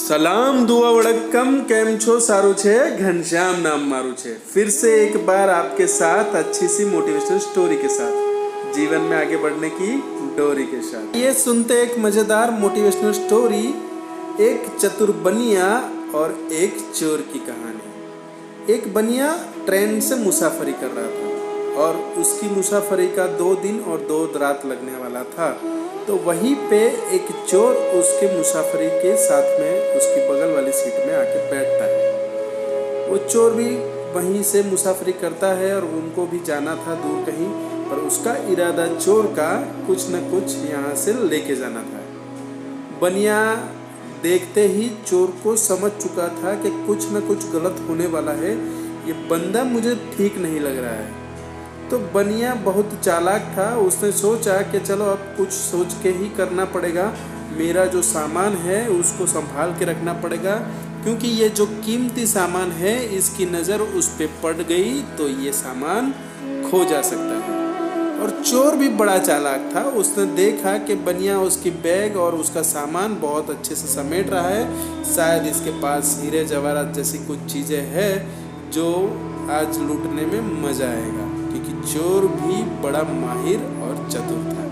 સલામ दुआ वड़क्कम કેમ છો સારું છે घनश्याम नाम मारू છે फिर से एक बार आपके साथ अच्छी सी मोटिवेशनल स्टोरी के साथ जीवन में आगे बढ़ने की डोरी के साथ। ये सुनते एक मजेदार मोटिवेशनल स्टोरी, एक चतुर बनिया और एक चोर की कहानी। एक बनिया ट्रेन से मुसाफरी कर रहा था और उसकी मुसाफरी का 2 दिन और 2 रात लगने वाला था। तो वहीं पे एक चोर उसके मुसाफरी के साथ में उसकी बगल वाली सीट में आके बैठता है। वो चोर भी वहीं से मुसाफरी करता है और उनको भी जाना था दूर कहीं, पर उसका इरादा चोर का कुछ न कुछ यहाँ से लेके जाना था। बनिया देखते ही चोर को समझ चुका था कि कुछ न कुछ गलत होने वाला है, ये बंदा मुझे ठीक नहीं लग रहा है। तो बनिया बहुत चालाक था, उसने सोचा कि चलो अब कुछ सोच के ही करना पड़ेगा, मेरा जो सामान है उसको संभाल के रखना पड़ेगा, क्योंकि ये जो कीमती सामान है इसकी नज़र उस पर पड़ गई तो ये सामान खो जा सकता है। और चोर भी बड़ा चालाक था, उसने देखा कि बनिया उसकी बैग और उसका सामान बहुत अच्छे से समेट रहा है, शायद इसके पास हीरे जवाहरात जैसी कुछ चीज़ें हैं जो आज लूटने में मज़ा आएगा, क्योंकि चोर भी बड़ा माहिर और चतुर था।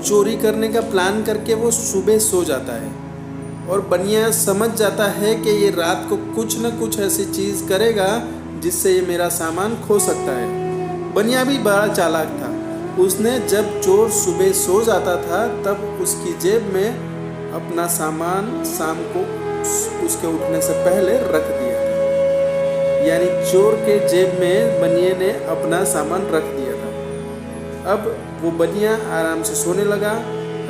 चोरी करने का प्लान करके वो सुबह सो जाता है और बनिया समझ जाता है कि ये रात को कुछ न कुछ ऐसी चीज़ करेगा जिससे ये मेरा सामान खो सकता है। बनिया भी बड़ा चालाक था, उसने जब चोर सुबह सो जाता था तब उसकी जेब में अपना सामान शाम को उसके उठने से पहले रख दिया था। यानी चोर के जेब में बनिए ने अपना सामान रख दिया था। अब वो बनिया आराम से सोने लगा।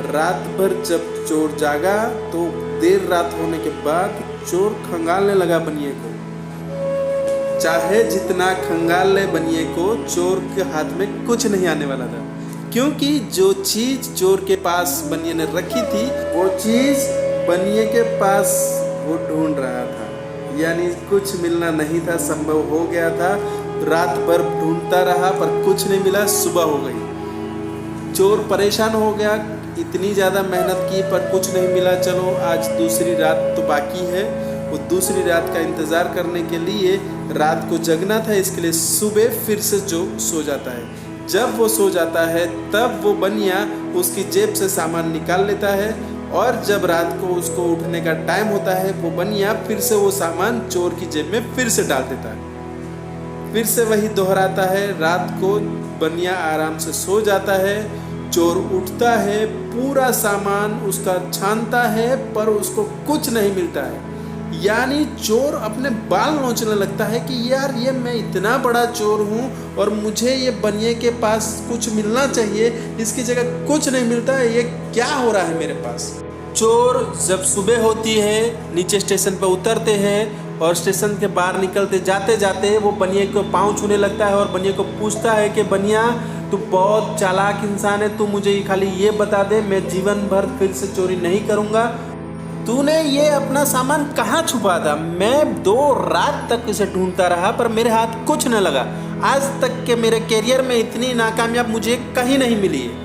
रात भर जब चोर जागा तो देर रात होने के बाद चोर खंगालने लगा बनिए को। चाहे जितना खंगाल ले बनिए को, चोर के हाथ में कुछ नहीं आने वाला था, क्योंकि जो चीज चोर के पास बनिए ने रखी थी वो चीज बनिए के पास वो ढूंढ रहा था। यानी कुछ मिलना नहीं था, संभव हो गया था। रात भर ढूंढता रहा पर कुछ नहीं मिला, सुबह हो गई। चोर परेशान हो गया, इतनी ज़्यादा मेहनत की पर कुछ नहीं मिला, चलो आज दूसरी रात तो बाकी है। वो दूसरी रात का इंतज़ार करने के लिए रात को जगना था, इसके लिए सुबह फिर से जो सो जाता है। जब वो सो जाता है तब वो बनिया उसकी जेब से सामान निकाल लेता है और जब रात को उसको उठने का टाइम होता है वो बनिया फिर से वो सामान चोर की जेब में फिर से डाल देता है। फिर से वही दोहराता है। रात को बनिया आराम से सो जाता है, चोर उठता है, पूरा सामान उसका छानता है पर उसको कुछ नहीं मिलता है। यानी चोर अपने बाल नोचने लगता है कि यार ये मैं इतना बड़ा चोर हूँ और मुझे ये बनिए के पास कुछ मिलना चाहिए, इसकी जगह कुछ नहीं मिलता है, ये क्या हो रहा है मेरे पास। चोर जब सुबह होती है नीचे स्टेशन पर उतरते हैं और स्टेशन के बाहर निकलते जाते जाते वो बनिए को पाँव छूने लगता है और बनिए को पूछता है कि बनिया तू बहुत चालाक इंसान है, तू मुझे खाली ये बता दे, मैं जीवन भर फिर से चोरी नहीं करूँगा। तूने ये अपना सामान कहाँ छुपा था? मैं 2 रात तक इसे ढूंढता रहा पर मेरे हाथ कुछ न लगा। आज तक के मेरे करियर में इतनी नाकामयाब मुझे कहीं नहीं मिली है।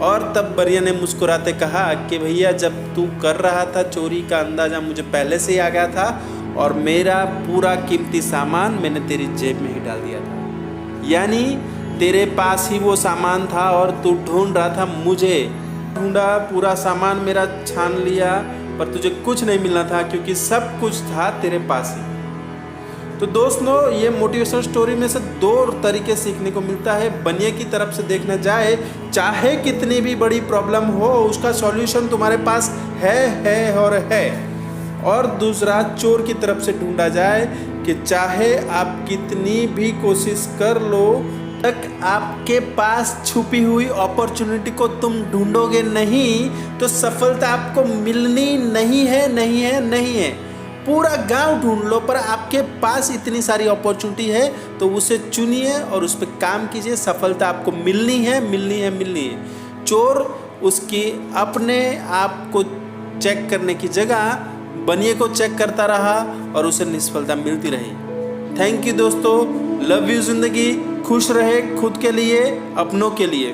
और तब बनिया ने मुस्कुराते कहा कि भैया जब तू कर रहा था चोरी का अंदाज़ा मुझे पहले से ही आ गया था और मेरा पूरा कीमती सामान मैंने तेरी जेब में ही डाल दिया था। यानी तेरे पास ही वो सामान था और तू ढूंढ रहा था मुझे। ढूंढा, पूरा सामान मेरा छान लिया पर तुझे कुछ नहीं मिलना था क्योंकि सब कुछ था तेरे पास ही। तो दोस्तों ये मोटिवेशनल स्टोरी में से 2 तरीके सीखने को मिलता है। बनिए की तरफ से देखना जाए, चाहे कितनी भी बड़ी प्रॉब्लम हो उसका सॉल्यूशन तुम्हारे पास है और है। और दूसरा चोर की तरफ से ढूंढा जाए कि चाहे आप कितनी भी कोशिश कर लो तक आपके पास छुपी हुई अपॉर्चुनिटी को तुम ढूंढोगे नहीं तो सफलता आपको मिलनी नहीं है। पूरा गांव ढूंढ लो पर आपके पास इतनी सारी अपॉर्चुनिटी है तो उसे चुनिए और उस पर काम कीजिए, सफलता आपको मिलनी है। चोर उसकी अपने आप को चेक करने की जगह बनिए को चेक करता रहा और उसे निष्फलता मिलती रही। थैंक यू दोस्तों, लव यू। जिंदगी खुश रहे, खुद के लिए, अपनों के लिए।